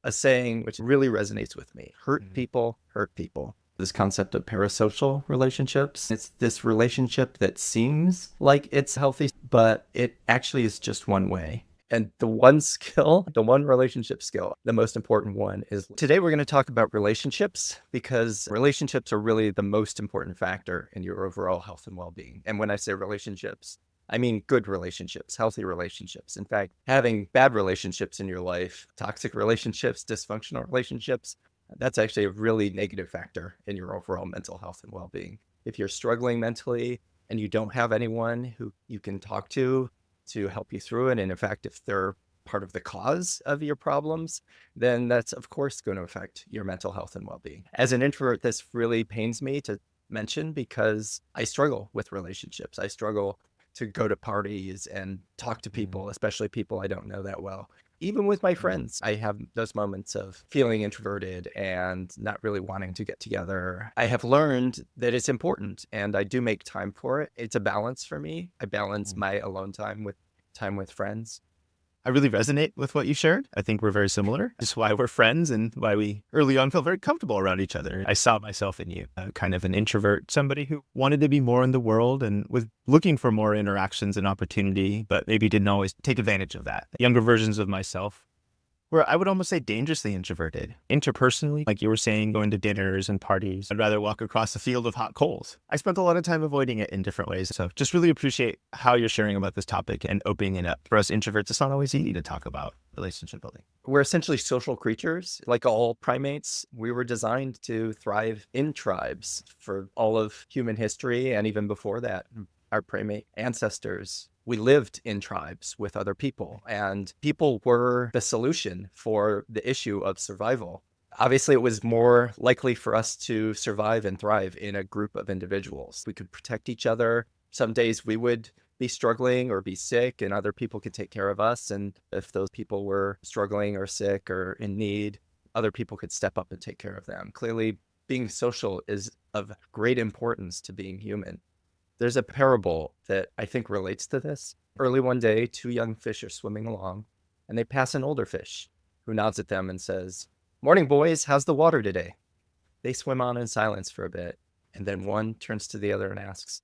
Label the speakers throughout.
Speaker 1: a saying which really resonates with me. Hurt people, hurt people. This concept of parasocial relationships. It's this relationship that seems like it's healthy, but it actually is just one way. And the one skill, the one relationship skill, the most important one is today we're going to talk about relationships because relationships are really the most important factor in your overall health and well-being. And when I say relationships, I mean good relationships, healthy relationships. In fact, having bad relationships in your life, toxic relationships, dysfunctional relationships, that's actually a really negative factor in your overall mental health and well-being. If you're struggling mentally and you don't have anyone who you can talk to help you through it, and in fact, if they're part of the cause of your problems, then that's of course going to affect your mental health and well-being. As an introvert, this really pains me to mention because I struggle with relationships. I struggle to go to parties and talk to people, especially people I don't know that well. Even with my friends, I have those moments of feeling introverted and not really wanting to get together. I have learned that it's important and I do make time for it. It's a balance for me. I balance my alone time with friends.
Speaker 2: I really resonate with what you shared. I think we're very similar. Just why we're friends and why we early on felt very comfortable around each other. I saw myself in you, kind of an introvert, somebody who wanted to be more in the world and was looking for more interactions and opportunity, but maybe didn't always take advantage of that. Younger versions of myself where I would almost say dangerously introverted. Interpersonally, like you were saying, going to dinners and parties, I'd rather walk across a field of hot coals. I spent a lot of time avoiding it in different ways. So just really appreciate how you're sharing about this topic and opening it up. For us introverts, it's not always easy to talk about relationship building.
Speaker 1: We're essentially social creatures. Like all primates, we were designed to thrive in tribes for all of human history and even before that. Our primate ancestors, we lived in tribes with other people, and people were the solution for the issue of survival. Obviously, it was more likely for us to survive and thrive in a group of individuals. We could protect each other. Some days we would be struggling or be sick, and other people could take care of us. And if those people were struggling or sick or in need, other people could step up and take care of them. Clearly, being social is of great importance to being human. There's a parable that I think relates to this. Early one day, two young fish are swimming along, and they pass an older fish who nods at them and says, "Morning, boys, how's the water today?" They swim on in silence for a bit, and then one turns to the other and asks,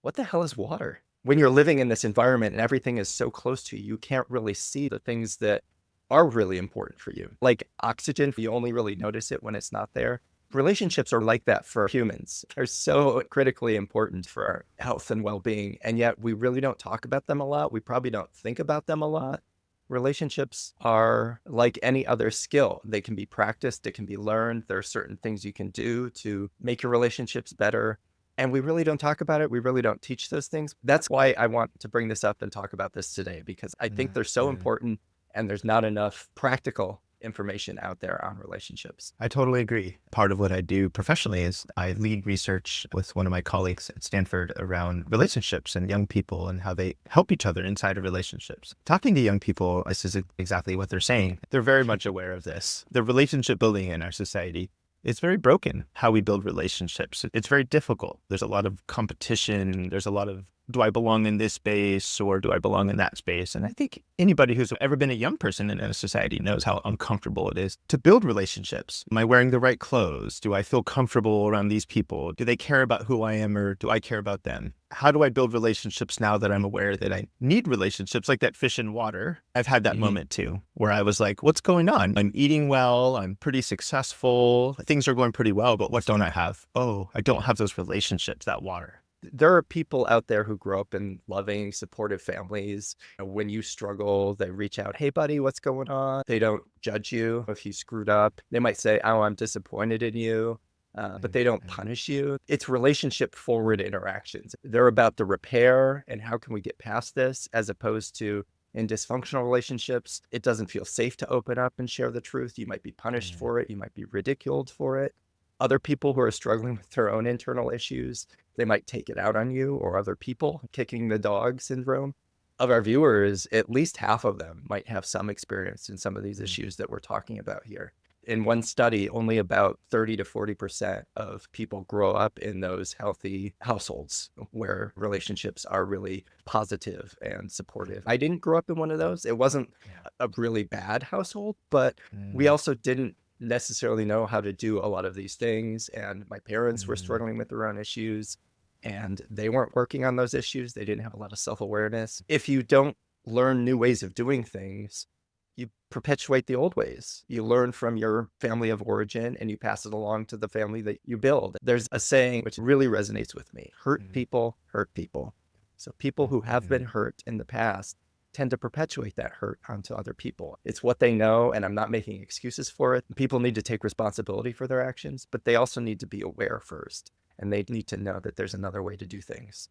Speaker 1: "What the hell is water?" When you're living in this environment and everything is so close to you, you can't really see the things that are really important for you. Like oxygen, you only really notice it when it's not there. Relationships are like that for humans. They're so critically important for our health and well-being, and yet we really don't talk about them a lot. We probably don't think about them a lot. Relationships are like any other skill. They can be practiced, they can be learned. There are certain things you can do to make your relationships better, and we really don't talk about it. We really don't teach those things. That's why I want to bring this up and talk about this today, because I think they're so important, and there's not enough practical information out there on relationships.
Speaker 2: I totally agree. Part of what I do professionally is I lead research with one of my colleagues at Stanford around relationships and young people and how they help each other inside of relationships. Talking to young people, this is exactly what they're saying. They're very much aware of this. The relationship building in our society, it's very broken how we build relationships. It's very difficult. There's a lot of competition. There's a lot of, do I belong in this space or do I belong in that space? And I think anybody who's ever been a young person in a society knows how uncomfortable it is to build relationships. Am I wearing the right clothes? Do I feel comfortable around these people? Do they care about who I am or do I care about them? How do I build relationships now that I'm aware that I need relationships like that fish in water? I've had that moment too, where I was like, what's going on? I'm eating well. I'm pretty successful. Things are going pretty well, but what don't I have? Oh, I don't have those relationships, that water.
Speaker 1: There are people out there who grow up in loving, supportive families. When you struggle, they reach out, "Hey, buddy, what's going on?" They don't judge you if you screwed up. They might say, "Oh, I'm disappointed in you," but they don't punish you. It's relationship-forward interactions. They're about the repair and how can we get past this, as opposed to in dysfunctional relationships, it doesn't feel safe to open up and share the truth. You might be punished for it. You might be ridiculed for it. Other people who are struggling with their own internal issues, they might take it out on you or other people. Kicking the dog syndrome. Of our viewers, at least half of them might have some experience in some of these issues that we're talking about here. In one study, only about 30 to 40% of people grow up in those healthy households where relationships are really positive and supportive. I didn't grow up in one of those. It wasn't a really bad household, but we
Speaker 2: Mm,
Speaker 1: also didn't necessarily know how to do a lot of these things. And my parents were
Speaker 2: mm,
Speaker 1: struggling with their own issues and they weren't working on those issues. They didn't have a lot of self-awareness. If you don't learn new ways of doing things, you perpetuate the old ways. You learn from your family of origin and you pass it along to the family that you build. There's a saying which really resonates with me: hurt
Speaker 2: mm,
Speaker 1: people hurt people. So people
Speaker 2: mm,
Speaker 1: who have been
Speaker 2: mm.
Speaker 1: hurt in the past tend to perpetuate that hurt onto other people. It's what they know, and I'm not making excuses for it. People need to take responsibility for their actions, but they also need to be aware first, and they need to know that there's another way to do things.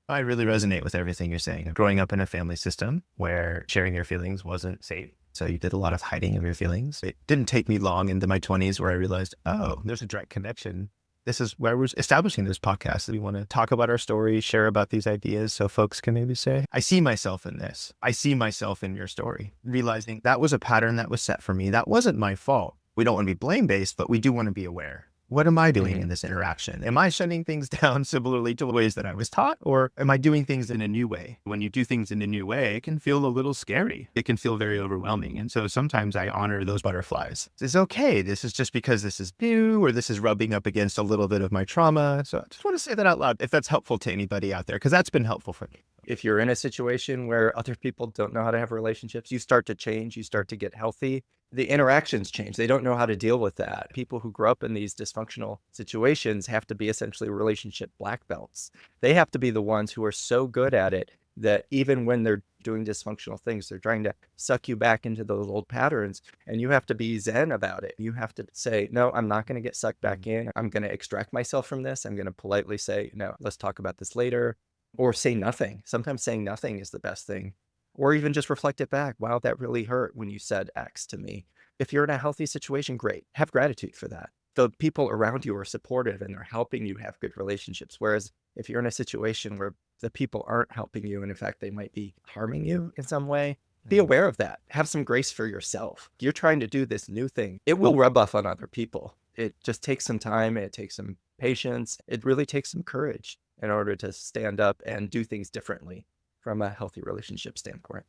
Speaker 2: I really resonate with everything you're saying. Growing up in a family system where sharing your feelings wasn't safe. So you did a lot of hiding of your feelings. It didn't take me long into my 20s where I realized, oh, there's a direct connection. This is where we're establishing this podcast. We want to talk about our story, share about these ideas so folks can maybe say, I see myself in this. I see myself in your story. Realizing that was a pattern that was set for me. That wasn't my fault. We don't want to be blame based, but we do want to be aware. What am I doing in
Speaker 1: Mhm.
Speaker 2: this interaction? Am I shutting things down similarly to the ways that I was taught, or am I doing things in a new way? When you do things in a new way, it can feel a little scary. It can feel very overwhelming. And so sometimes I honor those butterflies. It's okay. This is just because this is new, or this is rubbing up against a little bit of my trauma. So I just want to say that out loud if that's helpful to anybody out there, because that's been helpful for me.
Speaker 1: If you're in a situation where other people don't know how to have relationships, you start to change, you start to get healthy. The interactions change. They don't know how to deal with that. People who grow up in these dysfunctional situations have to be essentially relationship black belts. They have to be the ones who are so good at it that even when they're doing dysfunctional things, they're trying to suck you back into those old patterns. And you have to be zen about it. You have to say, no, I'm not going to get sucked back in. I'm going to extract myself from this. I'm going to politely say, no, let's talk about this later, or say nothing. Sometimes saying nothing is the best thing. Or even just reflect it back. Wow, that really hurt when you said X to me. If you're in a healthy situation, great. Have gratitude for that. The people around you are supportive and they're helping you have good relationships. Whereas if you're in a situation where the people aren't helping you, and in fact, they might be harming you in some way, be
Speaker 2: Mm.
Speaker 1: aware of that. Have some grace for yourself. You're trying to do this new thing. It will rub off on other people. It just takes some time. It takes some patience. It really takes some courage in order to stand up and do things differently from a healthy relationship standpoint.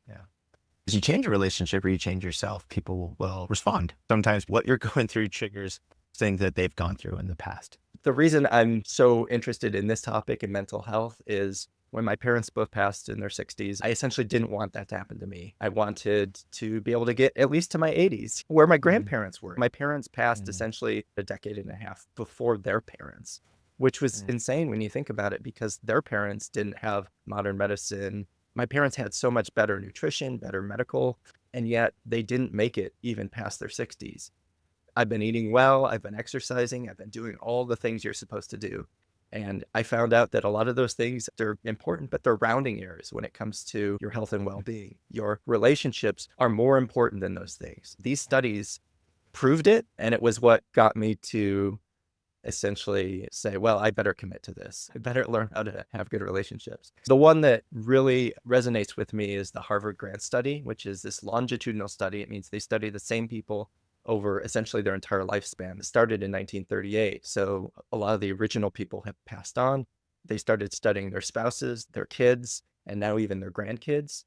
Speaker 2: Yeah. As you change a relationship or you change yourself, people will respond. Sometimes what you're going through triggers things that they've gone through in the past.
Speaker 1: The reason I'm so interested in this topic in mental health is when my parents both passed in their 60s, I essentially didn't want that to happen to me. I wanted to be able to get at least to my 80s where my
Speaker 2: Mm,
Speaker 1: grandparents were. My parents passed
Speaker 2: mm,
Speaker 1: essentially a decade and a half before their parents, which was
Speaker 2: mm,
Speaker 1: insane when you think about it because their parents didn't have modern medicine. My parents had so much better nutrition, better medical, and yet they didn't make it even past their 60s. I've been eating well, I've been exercising, I've been doing all the things you're supposed to do. And I found out that a lot of those things, they're important, but they're rounding errors when it comes to your health and well-being. Your relationships are more important than those things. These studies proved it, and it was what got me to essentially say, well, I better commit to this. I better learn how to have good relationships. The one that really resonates with me is the Harvard Grant Study, which is this longitudinal study. It means they study the same people over essentially their entire lifespan. It started in 1938. So a lot of the original people have passed on. They started studying their spouses, their kids, and now even their grandkids.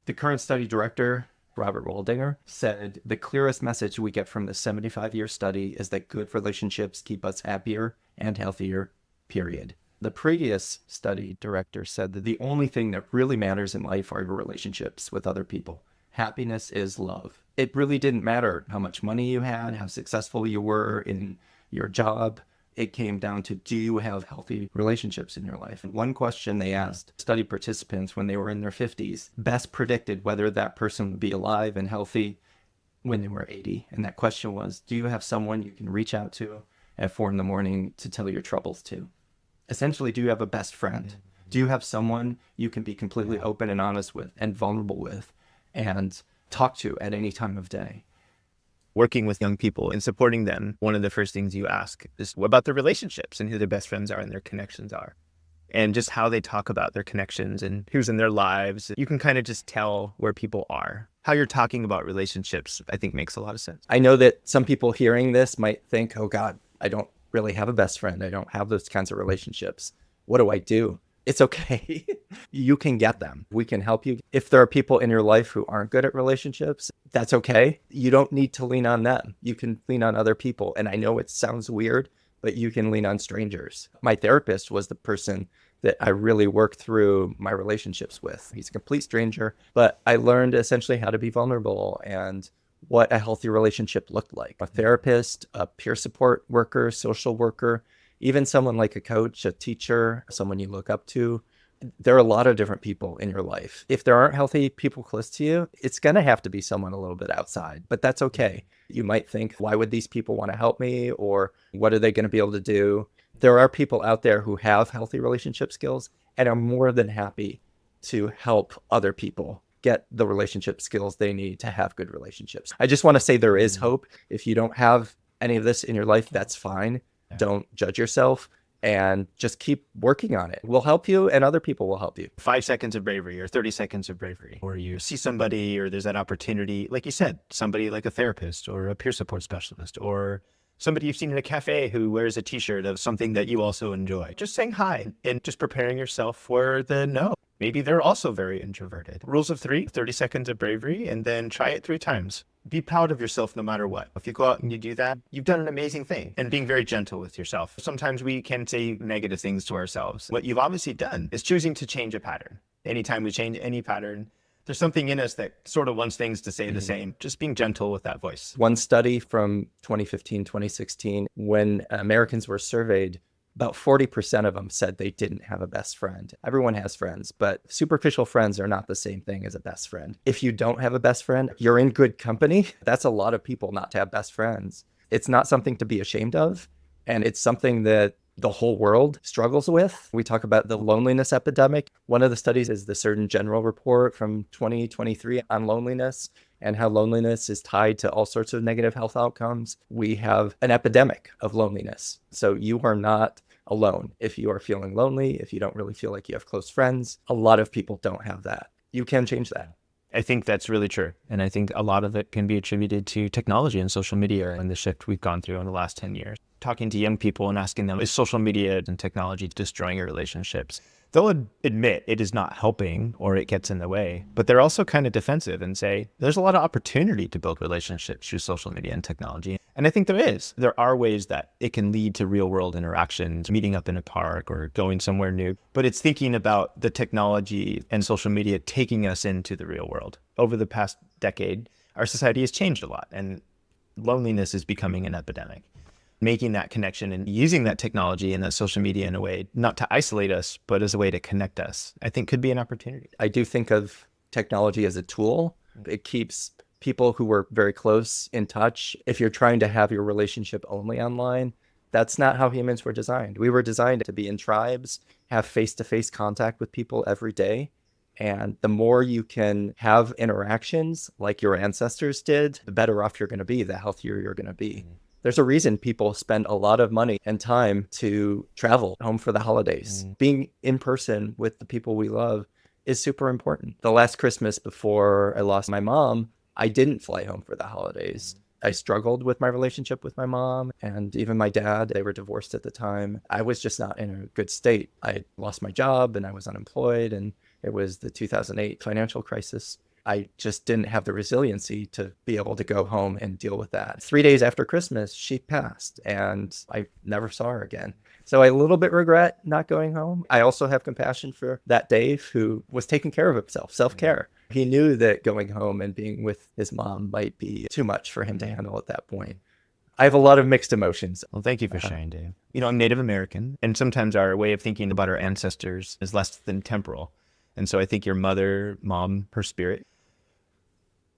Speaker 1: The current study director, Robert Waldinger, said the clearest message we get from this 75-year study is that good relationships keep us happier and healthier, period. The previous study director said that the only thing that really matters in life are your relationships with other people. Happiness is love. It really didn't matter how much money you had, how successful you were in your job. It came down to, do you have healthy relationships in your life? And one question they asked study participants when they were in their 50s best predicted whether that person would be alive and healthy when they were 80. And that question was, do you have someone you can reach out to at 4 in the morning to tell your troubles to? Essentially, do you have a best friend? Do you have someone you can be completely
Speaker 2: yeah.
Speaker 1: open and honest with and vulnerable with and talk to at any time of day?
Speaker 2: Working with young people and supporting them, one of the first things you ask is about their relationships and who their best friends are and their connections are. and just how they talk about their connections and who's in their lives. You can kind of just tell where people are. How you're talking about relationships, I think, makes a lot of sense.
Speaker 1: I know that some people hearing this might think, oh God, I don't really have a best friend. I don't have those kinds of relationships. What do I do? It's okay. You can get them. We can help you. If there are people in your life who aren't good at relationships, that's okay. You don't need to lean on them. You can lean on other people. And I know it sounds weird, but you can lean on strangers. My therapist was the person that I really worked through my relationships with. He's a complete stranger, but I learned essentially how to be vulnerable and what a healthy relationship looked like. A therapist, a peer support worker, social worker, even someone like a coach, a teacher, someone you look up to. There are a lot of different people in your life. If there aren't healthy people close to you, it's going to have to be someone a little bit outside, but that's okay. You might think, why would these people want to help me? Or what are they going to be able to do? There are people out there who have healthy relationship skills and are more than happy to help other people get the relationship skills they need to have good relationships. I just want to say there is hope. If you don't have any of this in your life, that's fine. Don't judge yourself and just keep working on it. We'll help you and other people will help you.
Speaker 2: 5 seconds of bravery or 30 seconds of bravery, or you see somebody or there's that opportunity, like you said, somebody like a therapist or a peer support specialist or somebody you've seen in a cafe who wears a t-shirt of something that you also enjoy. Just saying hi and just preparing yourself for the no. Maybe they're also very introverted. Rules of 3, 30 seconds of bravery, and then try it 3 times. Be proud of yourself no matter what. If you go out and you do that, you've done an amazing thing. And being very gentle with yourself. Sometimes we can say negative things to ourselves. What you've obviously done is choosing to change a pattern. Anytime we change any pattern, there's something in us that sort of wants things to say the same. Just being gentle with that voice.
Speaker 1: One study from 2015, 2016, when Americans were surveyed, about 40% of them said they didn't have a best friend. Everyone has friends, but superficial friends are not the same thing as a best friend. If you don't have a best friend, you're in good company. That's a lot of people not to have best friends. It's not something to be ashamed of, and it's something that the whole world struggles with. We talk about the loneliness epidemic. One of the studies is the Surgeon General report from 2023 on loneliness and how loneliness is tied to all sorts of negative health outcomes. We have an epidemic of loneliness. So you are not alone. If you are feeling lonely, if you don't really feel like you have close friends, a lot of people don't have that. You can change that.
Speaker 2: I think that's really true. And I think a lot of it can be attributed to technology and social media and the shift we've gone through in the last 10 years. Talking to young people and asking them, is social media and technology destroying your relationships? They'll admit it is not helping or it gets in the way, but they're also kind of defensive and say, there's a lot of opportunity to build relationships through social media and technology. And I think there is. There are ways that it can lead to real world interactions, meeting up in a park or going somewhere new. But it's thinking about the technology and social media taking us into the real world. Over the past decade, our society has changed a lot and loneliness is becoming an epidemic. Making that connection and using that technology and that social media in a way, not to isolate us, but as a way to connect us, I think could be an opportunity.
Speaker 1: I do think of technology as a tool. It keeps people who were very close in touch. If you're trying to have your relationship only online, that's not how humans were designed. We were designed to be in tribes, have face-to-face contact with people every day. And the more you can have interactions like your ancestors did, the better off you're going to be, the healthier you're going to be. There's a reason people spend a lot of money and time to travel home for the holidays. Being in person with the people we love is super important. The last Christmas before I lost my mom, I didn't fly home for the holidays. I struggled with my relationship with my mom and even my dad. They were divorced at the time. I was just not in a good state. I lost my job and I was unemployed, and it was the 2008 financial crisis. I just didn't have the resiliency to be able to go home and deal with that. 3 days after Christmas, she passed and I never saw her again. So I a little bit regret not going home. I also have compassion for that Dave who was taking care of himself, self-care. He knew that going home and being with his mom might be too much for him to handle at that point. I have a lot of mixed emotions.
Speaker 2: Well, thank you for sharing, Dave. You know, I'm Native American, and sometimes our way of thinking about our ancestors is less than temporal. And so I think your mother, mom, her spirit,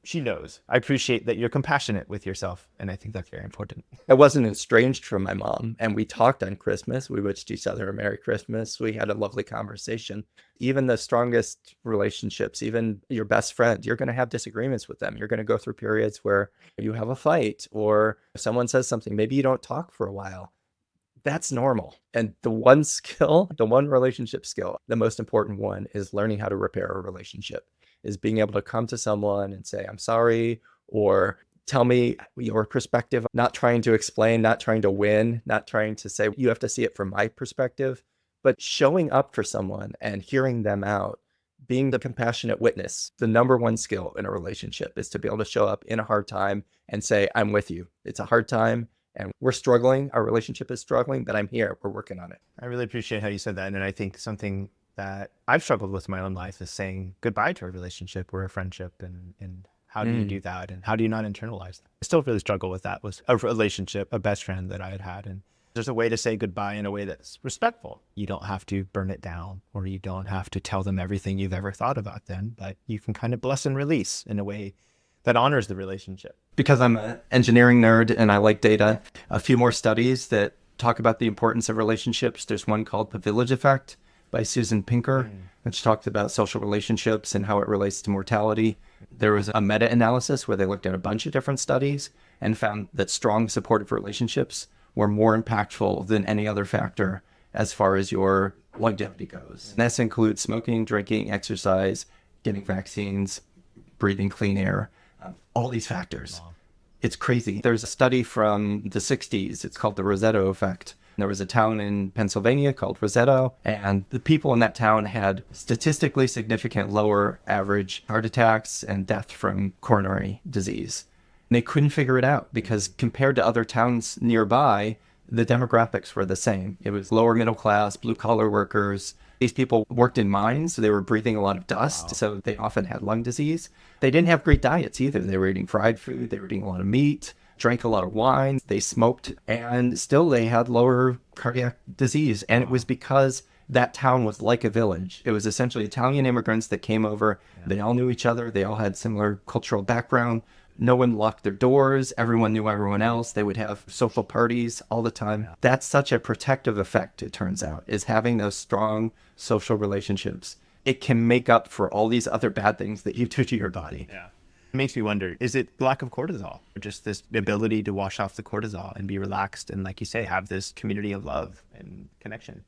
Speaker 2: she knows. I appreciate that you're compassionate with yourself, and I think that's very important.
Speaker 1: I wasn't estranged from my mom, and we talked on Christmas. We wished each other a Merry Christmas. We had a lovely conversation. Even the strongest relationships, even your best friend, you're going to have disagreements with them. You're going to go through periods where you have a fight or someone says something. Maybe you don't talk for a while. That's normal. And the one skill, the one relationship skill, the most important one is learning how to repair a relationship, is being able to come to someone and say, I'm sorry, or tell me your perspective, not trying to explain, not trying to win, not trying to say, you have to see it from my perspective, but showing up for someone and hearing them out, being the compassionate witness. The number one skill in a relationship is to be able to show up in a hard time and say, I'm with you. It's a hard time and we're struggling. Our relationship is struggling, but I'm here. We're working on it.
Speaker 2: I really appreciate how you said that. And I think something that I've struggled with in my own life is saying goodbye to a relationship or a friendship. And how do you do that? And how do you not internalize that? I still really struggle with that. Was a relationship, a best friend that I had had. And there's a way to say goodbye in a way that's respectful. You don't have to burn it down, or you don't have to tell them everything you've ever thought about them, but you can kind of bless and release in a way that honors the relationship.
Speaker 1: Because I'm an engineering nerd and I like data, a few more studies that talk about the importance of relationships. There's one called the Village Effect by Susan Pinker, which talks about social relationships and how it relates to mortality. There was a meta-analysis where they looked at a bunch of different studies and found that strong supportive relationships were more impactful than any other factor as far as your longevity goes. And this includes smoking, drinking, exercise, getting vaccines, breathing clean air, all these factors. Wow. It's crazy. There's a study from the 60s. It's called the Roseto Effect. There was a town in Pennsylvania called Roseto, and the people in that town had statistically significant lower average heart attacks and death from coronary disease. And they couldn't figure it out because compared to other towns nearby, the demographics were the same. It was lower middle class, blue collar workers. These people worked in mines, so they were breathing a lot of dust, wow. So they often had lung disease. They didn't have great diets either. They were eating fried food, they were eating a lot of meat, drank a lot of wine, they smoked, and still they had lower cardiac disease. And it was because that town was like a village. It was essentially Italian immigrants that came over. Yeah. They all knew each other. They all had similar cultural background. No one locked their doors. Everyone knew everyone else. They would have social parties all the time. Yeah. That's such a protective effect, it turns out, is having those strong social relationships. It can make up for all these other bad things that you do to your body.
Speaker 2: Yeah. It makes me wonder, is it lack of cortisol? Or just this ability to wash off the cortisol and be relaxed and, like you say, have this community of love and connection?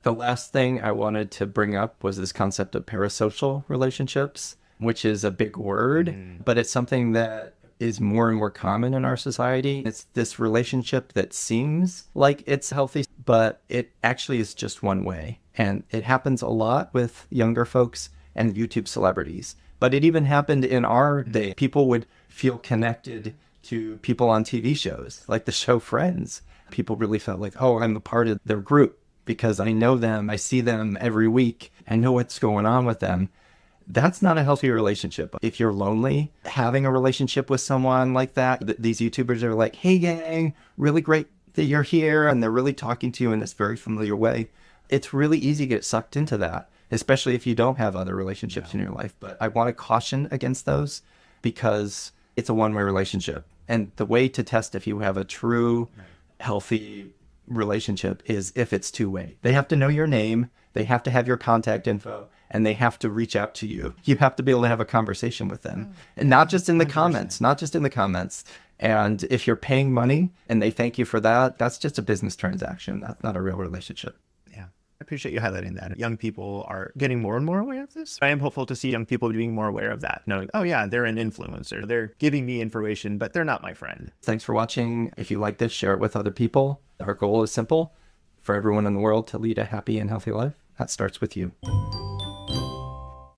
Speaker 1: The last thing I wanted to bring up was this concept of parasocial relationships, which is a big word, but it's something that is more and more common in our society. It's this relationship that seems like it's healthy, but it actually is just one way. And it happens a lot with younger folks and YouTube celebrities. But it even happened in our day. People would feel connected to people on TV shows, like the show Friends. People really felt like, oh, I'm a part of their group because I know them. I see them every week. I know what's going on with them. That's not a healthy relationship. If you're lonely, having a relationship with someone like that, these YouTubers are like, hey gang, really great that you're here. And they're really talking to you in this very familiar way. It's really easy to get sucked into that, especially if you don't have other relationships in your life. But I want to caution against those because it's a one-way relationship. And the way to test if you have a true, healthy relationship is if it's two-way. They have to know your name. They have to have your contact info. And they have to reach out to you. You have to be able to have a conversation with them. And not just in the 100%. Comments, not just in the comments. And if you're paying money and they thank you for that, that's just a business transaction. That's not a real relationship.
Speaker 2: Yeah, I appreciate you highlighting that. Young people are getting more and more aware of this. I am hopeful to see young people being more aware of that, knowing, oh yeah, they're an influencer. They're giving me information, but they're not my friend.
Speaker 1: Thanks for watching. If you like this, share it with other people. Our goal is simple: for everyone in the world to lead a happy and healthy life. That starts with you.